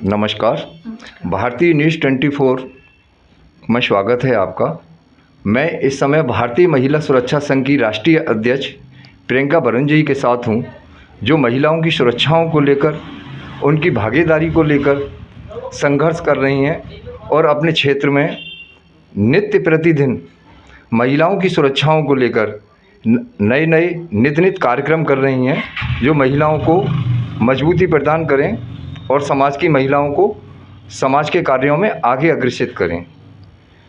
नमस्कार। भारतीय न्यूज़ 24 में स्वागत है आपका। मैं इस समय भारतीय महिला सुरक्षा संघ की राष्ट्रीय अध्यक्ष प्रियंका वरुण जी के साथ हूं, जो महिलाओं की सुरक्षाओं को लेकर, उनकी भागीदारी को लेकर संघर्ष कर रही हैं और अपने क्षेत्र में नित्य प्रतिदिन महिलाओं की सुरक्षाओं को लेकर नए नए नित कार्यक्रम कर रही हैं, जो महिलाओं को मजबूती प्रदान करें और समाज की महिलाओं को समाज के कार्यों में आगे अग्रसित करें।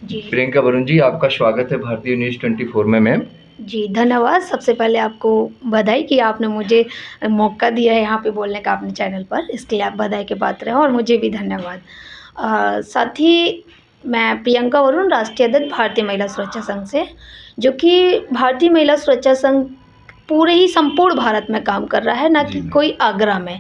जी प्रियंका वरुण जी, आपका स्वागत है भारतीय न्यूज़ 24 में। मैम जी, धन्यवाद। सबसे पहले आपको बधाई कि आपने मुझे मौका दिया है यहाँ पे बोलने का अपने चैनल पर, इसके लिए आप बधाई के पात्र हैं और मुझे भी धन्यवाद। साथ ही मैं प्रियंका वरुण, राष्ट्रीय अध्यक्ष भारतीय महिला सुरक्षा संघ से, जो कि भारतीय महिला सुरक्षा संघ पूरे ही संपूर्ण भारत में काम कर रहा है, ना कि कोई आगरा में।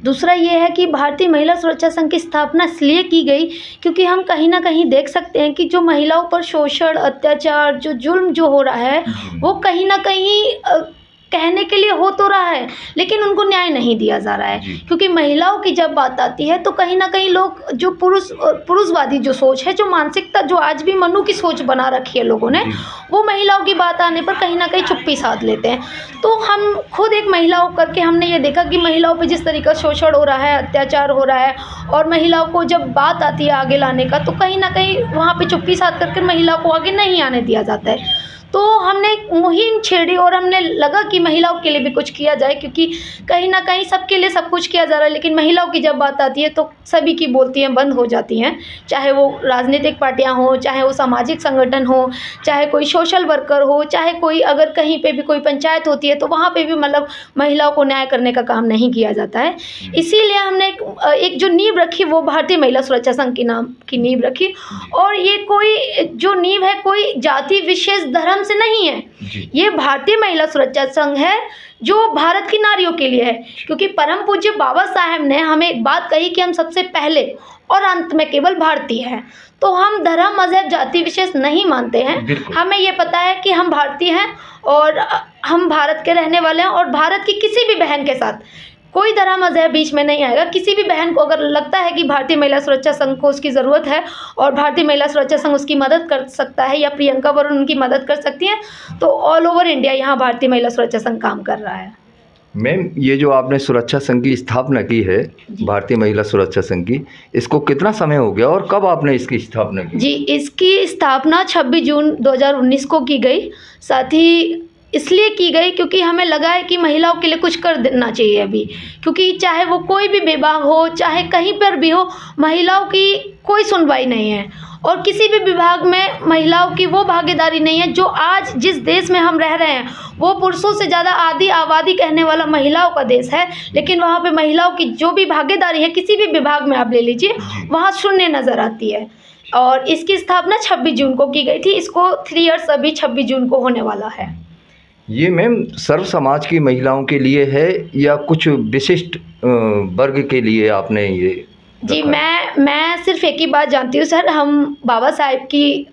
दूसरा ये है कि भारतीय महिला सुरक्षा संघ की स्थापना इसलिए की गई क्योंकि हम कहीं ना कहीं देख सकते हैं कि जो महिलाओं पर शोषण, अत्याचार, जो जुल्म जो हो रहा है, वो कहीं ना कहीं कहने के लिए हो तो रहा है, लेकिन उनको न्याय नहीं दिया जा रहा है। क्योंकि महिलाओं की जब बात आती है तो कहीं ना कहीं लोग जो पुरुषवादी जो सोच है, जो मानसिकता जो आज भी मनु की सोच बना रखी है लोगों ने, वो महिलाओं की बात आने पर कहीं ना कहीं चुप्पी साध लेते हैं। तो हम खुद एक महिला होकर के हमने ये देखा कि महिलाओं पर जिस तरीका शोषण हो रहा है, अत्याचार हो रहा है, और महिलाओं को जब बात आती है आगे लाने का, तो कहीं ना कहीं वहाँ पर चुप्पी साध करके महिलाओं को आगे नहीं आने दिया जाता है। तो हमने मुहिम छेड़ी और हमने लगा कि महिलाओं के लिए भी कुछ किया जाए, क्योंकि कहीं ना कहीं सबके लिए सब कुछ किया जा रहा है, लेकिन महिलाओं की जब बात आती है तो सभी की बोलतियाँ बंद हो जाती हैं। चाहे वो राजनीतिक पार्टियां हो, चाहे वो सामाजिक संगठन हो, चाहे कोई सोशल वर्कर हो, चाहे कोई अगर कहीं पे भी कोई पंचायत होती है तो वहाँ पे भी मतलब महिलाओं को न्याय करने का काम नहीं किया जाता है। इसीलिए हमने एक जो नींव रखी वो भारतीय महिला सुरक्षा संघ के नाम की नींव रखी। और ये कोई जो नींव है कोई जाति विशेष धर्म से नहीं है, ये भारतीय महिला सुरक्षा संघ है जो भारत की नारियों के लिए है। क्योंकि परम पूज्य बाबा साहेब ने हमें एक बात कही कि हम सबसे पहले और अंत में केवल भारतीय हैं। तो हम धर्म, मजहब, जाति विशेष नहीं मानते हैं। हमें ये पता है कि हम भारतीय हैं और हम भारत के रहने वाले हैं, और भारत की किसी भी बहन के साथ कोई धर्म मजहब बीच में नहीं आएगा। किसी भी बहन को अगर लगता है कि भारतीय महिला सुरक्षा संघ को उसकी ज़रूरत है और भारतीय महिला सुरक्षा संघ उसकी मदद कर सकता है, या प्रियंका वरुण उनकी मदद कर सकती हैं, तो ऑल ओवर इंडिया यहाँ भारतीय महिला सुरक्षा संघ काम कर रहा है। मैम, ये जो आपने सुरक्षा संघ की स्थापना की है, भारतीय महिला सुरक्षा संघ की, इसको कितना समय हो गया और कब आपने इसकी स्थापना की? जी, इसकी स्थापना 26 जून 2019 को की गई। साथ ही इसलिए की गई क्योंकि हमें लगा है कि महिलाओं के लिए कुछ कर देना चाहिए अभी, क्योंकि चाहे वो कोई भी विभाग हो, चाहे कहीं पर भी हो, महिलाओं की कोई सुनवाई नहीं है और किसी भी विभाग में महिलाओं की वो भागीदारी नहीं है। जो आज जिस देश में हम रह रहे हैं वो पुरुषों से ज़्यादा आधी आबादी कहने वाला महिलाओं का देश है, लेकिन वहाँ पे महिलाओं की जो भी भागीदारी है किसी भी विभाग में आप ले लीजिए, वहाँ शून्य नज़र आती है। और इसकी स्थापना 26 जून को की गई थी। इसको 3 ईयर्स अभी 26 जून को होने वाला है। ये मैम सर्व समाज की महिलाओं के लिए है या कुछ विशिष्ट वर्ग के लिए आपने ये? जी, मैं सिर्फ एक ही बात जानती हूँ सर, हम बाबा साहेब की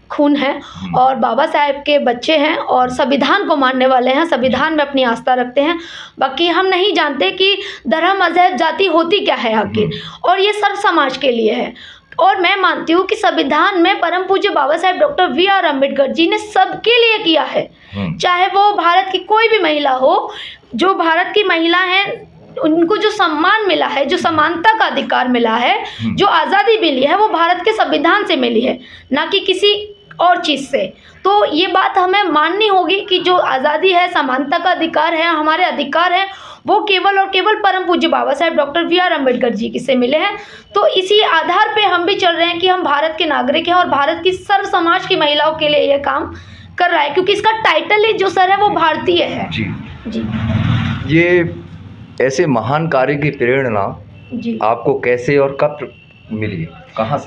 खून है और बाबा साहेब के बच्चे हैं और संविधान को मानने वाले हैं, संविधान में अपनी आस्था रखते हैं। बाकी हम नहीं जानते कि धर्म, मजहब, जाति होती क्या है आखिर, और ये सर्व समाज के लिए है। और मैं मानती हूँ कि संविधान में परम पूज्य बाबा साहेब डॉक्टर B.R. अम्बेडकर जी ने सबके लिए किया है, चाहे वो भारत की कोई भी महिला हो। जो भारत की महिला हैं उनको जो सम्मान मिला है, जो समानता का अधिकार मिला है, जो आज़ादी मिली है, वो भारत के संविधान से मिली है, ना कि किसी और चीज़ से। तो ये बात हमें माननी होगी कि जो आज़ादी है, समानता का अधिकार है, हमारे अधिकार हैं, वो केवल और केवल परम पूज्य बाबा साहेब डॉक्टर B.R. अम्बेडकर जी की से मिले हैं। तो इसी आधार पे हम भी चल रहे हैं कि हम भारत के नागरिक हैं और भारत की सर्व समाज की महिलाओं के लिए ये काम कर रहा है, क्योंकि इसका टाइटल ही जो सर है वो भारतीय है। जी, ये ऐसे महान कार्य की प्रेरणा आपको कैसे और कब मिली, कहाँ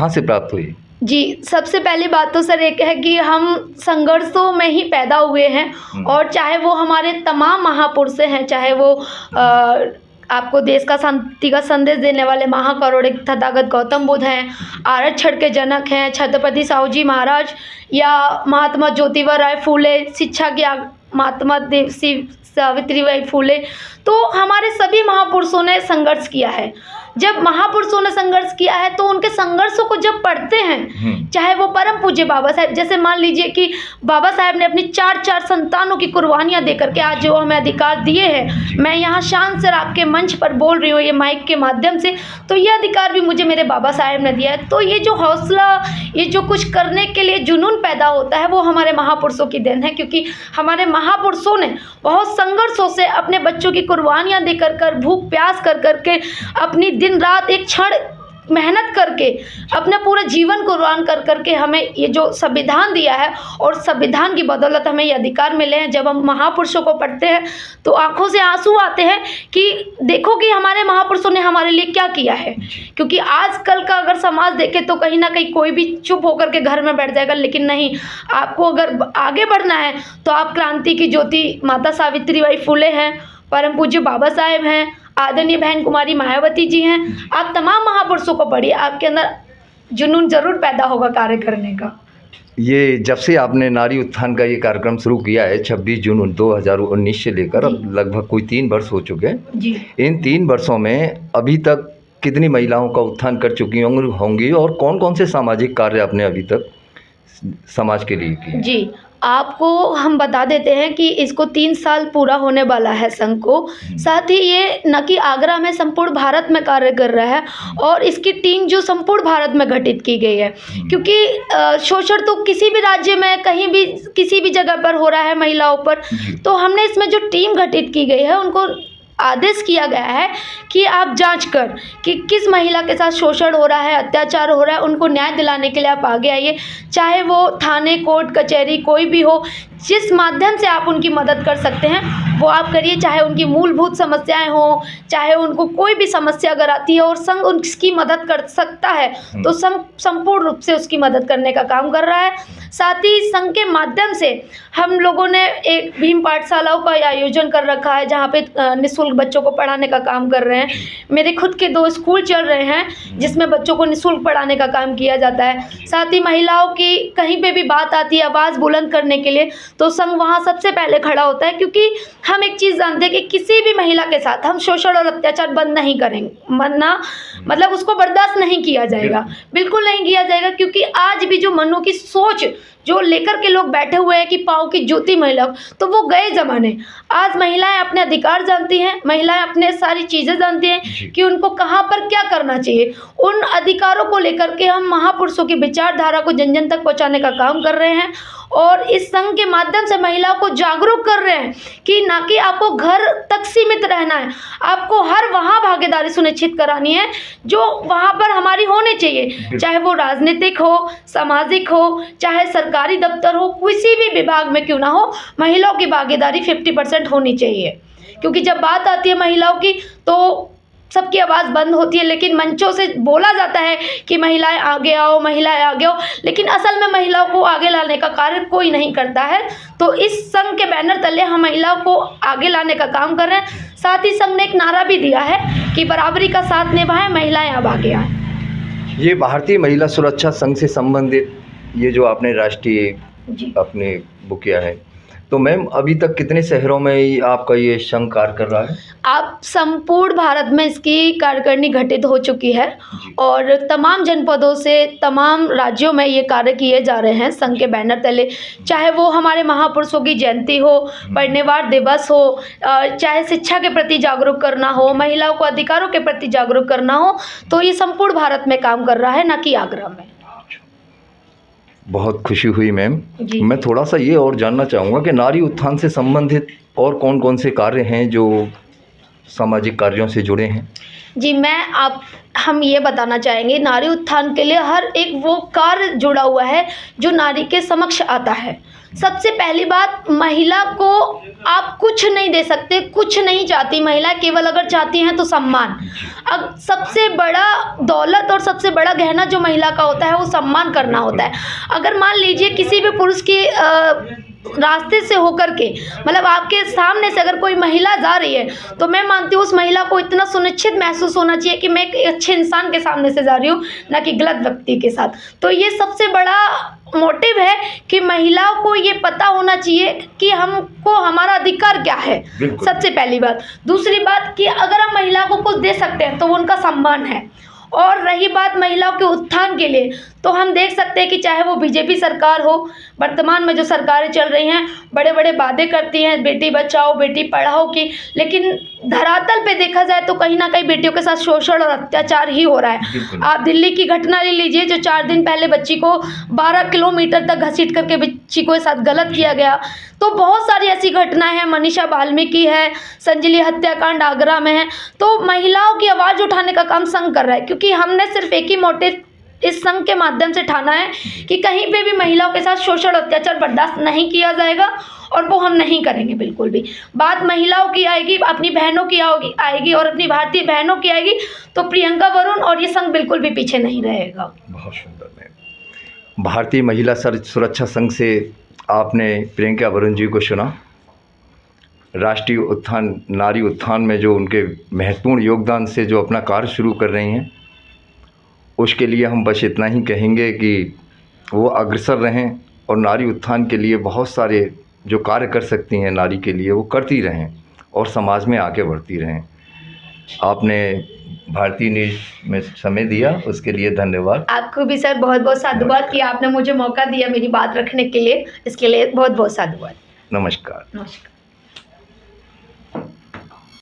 से प्राप्त हुई? जी, सबसे पहली बात तो सर एक है कि हम संघर्षों में ही पैदा हुए हैं, और चाहे वो हमारे तमाम महापुरुष हैं, चाहे वो आपको देश का शांति का संदेश देने वाले महाकरुणिक तथागत गौतम बुद्ध हैं, आरक्षण के जनक हैं छत्रपति साहू जी महाराज, या महात्मा ज्योतिबा राय फूले, शिक्षा की महात्मा देवसी सावित्रीबाई फूले। तो हमारे सभी महापुरुषों ने संघर्ष किया है। जब महापुरुषों ने संघर्ष किया है तो उनके संघर्षों को जब पढ़ते हैं, चाहे वो परम पूज्य बाबा साहेब, जैसे मान लीजिए कि बाबा साहेब ने अपनी 4 संतानों की कुर्बानियाँ दे करके आज जो हमें अधिकार दिए हैं, मैं यहाँ शान से आपके मंच पर बोल रही हूँ ये माइक के माध्यम से, तो ये अधिकार भी मुझे मेरे बाबा साहेब ने दिया है। तो ये जो हौसला, ये जो कुछ करने के लिए जुनून पैदा होता है, वो हमारे महापुरुषों की देन है, क्योंकि हमारे महापुरुषों ने बहुत संघर्षों से अपने बच्चों की कुर्बानियाँ दे कर भूख प्यास कर करके अपनी दिन रात एक क्षण मेहनत करके अपना पूरा जीवन कुर्बान कर करके हमें ये जो संविधान दिया है, और संविधान की बदौलत हमें ये अधिकार मिले हैं। जब हम महापुरुषों को पढ़ते हैं तो आंखों से आंसू आते हैं कि देखो कि हमारे महापुरुषों ने हमारे लिए क्या किया है। क्योंकि आजकल का अगर समाज देखे तो कहीं ना कहीं कोई भी चुप होकर के घर में बैठ जाएगा, लेकिन नहीं, आपको अगर आगे बढ़ना है तो आप क्रांति की ज्योति माता सावित्रीबाई फुले हैं, परम पूज्य बाबा साहेब हैं, आदरणीय बहन कुमारी मायावती जी हैं, आप तमाम महापुरुषों को पढ़िए, आपके अंदर जुनून जरूर पैदा होगा कार्य करने का। ये जब से आपने नारी उत्थान का ये कार्यक्रम शुरू किया है 26 जून 2019 से लेकर अब लगभग कोई 3 वर्ष हो चुके हैं जी। इन 3 वर्षों में अभी तक कितनी महिलाओं का उत्थान कर चुकी होंगी और कौन कौन से सामाजिक कार्य आपने अभी तक समाज के लिए किए? जी, आपको हम बता देते हैं कि इसको 3 साल पूरा होने वाला है संघ को। साथ ही ये न कि आगरा में, संपूर्ण भारत में कार्य कर रहा है, और इसकी टीम जो संपूर्ण भारत में गठित की गई है, क्योंकि शोषण तो किसी भी राज्य में कहीं भी किसी भी जगह पर हो रहा है महिलाओं पर। तो हमने इसमें जो टीम गठित की गई है उनको आदेश किया गया है कि आप जांच कर कि किस महिला के साथ शोषण हो रहा है, अत्याचार हो रहा है, उनको न्याय दिलाने के लिए आप आगे आइए। चाहे वो थाने, कोर्ट, कचहरी कोई भी हो, जिस माध्यम से आप उनकी मदद कर सकते हैं वो आप करिए। चाहे उनकी मूलभूत समस्याएं हो, चाहे उनको कोई भी समस्या अगर आती है और संघ उसकी मदद कर सकता है तो संघ संपूर्ण रूप से उसकी मदद करने का काम कर रहा है। साथ ही संघ के माध्यम से हम लोगों ने एक भीम पाठशालाओं का आयोजन कर रखा है, जहाँ पे निःशुल्क बच्चों को पढ़ाने का काम कर रहे हैं। मेरे खुद के 2 स्कूल चल रहे हैं जिसमें बच्चों को निःशुल्क पढ़ाने का काम किया जाता है। साथ ही महिलाओं की कहीं पे भी बात आती है आवाज़ बुलंद करने के लिए तो संघ वहाँ सबसे पहले खड़ा होता है, क्योंकि हम एक चीज़ जानते हैं कि किसी भी महिला के साथ हम शोषण और अत्याचार बंद नहीं करेंगे, मतलब उसको बर्दाश्त नहीं किया जाएगा, बिल्कुल नहीं किया जाएगा। क्योंकि आज भी जो मनों की सोच जो लेकर के लोग बैठे हुए हैं कि पाँव की ज्योति महिला, तो वो गए ज़माने। आज महिलाएं अपने अधिकार जानती हैं, महिलाएं अपने सारी चीज़ें जानती हैं कि उनको कहाँ पर क्या करना चाहिए। उन अधिकारों को लेकर के हम महापुरुषों की विचारधारा को जन जन तक पहुँचाने का काम कर रहे हैं, और इस संघ के माध्यम से महिलाओं को जागरूक कर रहे हैं कि ना कि आपको घर तक सीमित रहना है, आपको हर वहाँ भागीदारी सुनिश्चित करानी है जो वहाँ पर हमारी होनी चाहिए, चाहे वो राजनीतिक हो, सामाजिक हो, चाहे सरकारी दफ्तर हो, किसी भी विभाग में क्यों ना हो, महिलाओं की भागीदारी 50% होनी चाहिए। क्योंकि जब बात आती है महिलाओं की तो सबकी आवाज़ बंद होती है, लेकिन मंचों से बोला जाता है कि महिलाएं आगे आओ, महिलाएं आगे आओ, लेकिन असल में महिलाओं को आगे लाने का कार्य कोई नहीं करता है। तो इस संघ के बैनर तले हम महिलाओं को आगे लाने का काम कर रहे हैं। साथ ही संघ ने एक नारा भी दिया है कि बराबरी का साथ निभाएं, महिलाएं अब आगे आएँ। ये भारतीय महिला सुरक्षा संघ से संबंधित ये जो आपने राष्ट्रीय अपने बुक किया है, तो मैम अभी तक कितने शहरों में आपका ये संघ कार्य कर रहा है? आप संपूर्ण भारत में इसकी कार्यकारिणी गठित हो चुकी है और तमाम जनपदों से तमाम राज्यों में ये कार्य किए जा रहे हैं संघ के बैनर तले। चाहे वो हमारे महापुरुषों की जयंती हो, परिनिर्वाण दिवस हो, चाहे शिक्षा के प्रति जागरूक करना हो, महिलाओं को अधिकारों के प्रति जागरूक करना हो, तो ये संपूर्ण भारत में काम कर रहा है, न कि आगरा में। बहुत खुशी हुई मैम। मैं थोड़ा सा ये और जानना चाहूँगा कि नारी उत्थान से संबंधित और कौन कौन से कार्य हैं जो सामाजिक कार्यों से जुड़े हैं? जी, हम ये बताना चाहेंगे, नारी उत्थान के लिए हर एक वो कार्य जुड़ा हुआ है जो नारी के समक्ष आता है। सबसे पहली बात, महिला को आप कुछ नहीं दे सकते, कुछ नहीं चाहती महिला, केवल अगर चाहती हैं तो सम्मान। अब सबसे बड़ा दौलत और सबसे बड़ा गहना जो महिला का होता है वो सम्मान करना होता है। अगर मान लीजिए किसी भी पुरुष की रास्ते से होकर के, मतलब आपके सामने से अगर कोई महिला जा रही है, तो मैं मानती हूँ उस महिला को इतना सुनिश्चित महसूस होना चाहिए कि मैं एक अच्छे इंसान के सामने से जा रही हूँ, ना कि गलत व्यक्ति के साथ। तो ये सबसे बड़ा मोटिव है कि महिलाओं को ये पता होना चाहिए कि हमको हमारा अधिकार क्या है, बिल्कुल। सबसे पहली बात। दूसरी बात कि अगर हम महिलाओं को कुछ दे सकते हैं तो वो उनका सम्मान है। और रही बात महिलाओं के उत्थान के लिए, तो हम देख सकते हैं कि चाहे वो बीजेपी सरकार हो, वर्तमान में जो सरकारें चल रही हैं बड़े बड़े वादे करती हैं बेटी बचाओ बेटी पढ़ाओ की, लेकिन धरातल पे देखा जाए तो कहीं ना कहीं बेटियों के साथ शोषण और अत्याचार ही हो रहा है। बिल्कुल। आप दिल्ली की घटना ले लीजिए, जो 4 दिन पहले बच्ची को 12 किलोमीटर तक घसीट करके बच्ची को साथ गलत किया गया। तो बहुत सारी ऐसी घटनाएं हैं, मनीषा वाल्मीकि है, संजली हत्याकांड आगरा में है। तो महिलाओं की आवाज़ उठाने का काम संघ कर रहा है, क्योंकि हमने सिर्फ एक ही मोटिव इस संघ के माध्यम से ठाना है कि कहीं पे भी महिलाओं के साथ शोषण अत्याचार बर्दाश्त नहीं किया जाएगा, और वो हम नहीं करेंगे बिल्कुल भी। बात महिलाओं की आएगी, अपनी बहनों की आएगी और अपनी भारतीय बहनों की आएगी, तो प्रियंका वरुण और ये संघ बिल्कुल भी पीछे नहीं रहेगा। बहुत सुंदर मैम। भारतीय महिला सुरक्षा संघ से आपने प्रियंका वरुण जी को सुना। राष्ट्रीय उत्थान, नारी उत्थान में जो उनके महत्वपूर्ण योगदान से जो अपना कार्य शुरू कर रही हैं, उसके लिए हम बस इतना ही कहेंगे कि वो अग्रसर रहें और नारी उत्थान के लिए बहुत सारे जो कार्य कर सकती हैं नारी के लिए वो करती रहें और समाज में आगे बढ़ती रहें। आपने भारतीय न्यूज़ में समय दिया, उसके लिए धन्यवाद। आपको भी सर बहुत बहुत साधुवाद कि आपने मुझे मौका दिया मेरी बात रखने के लिए, इसके लिए बहुत बहुत साधुवाद। नमस्कार। नमस्कार।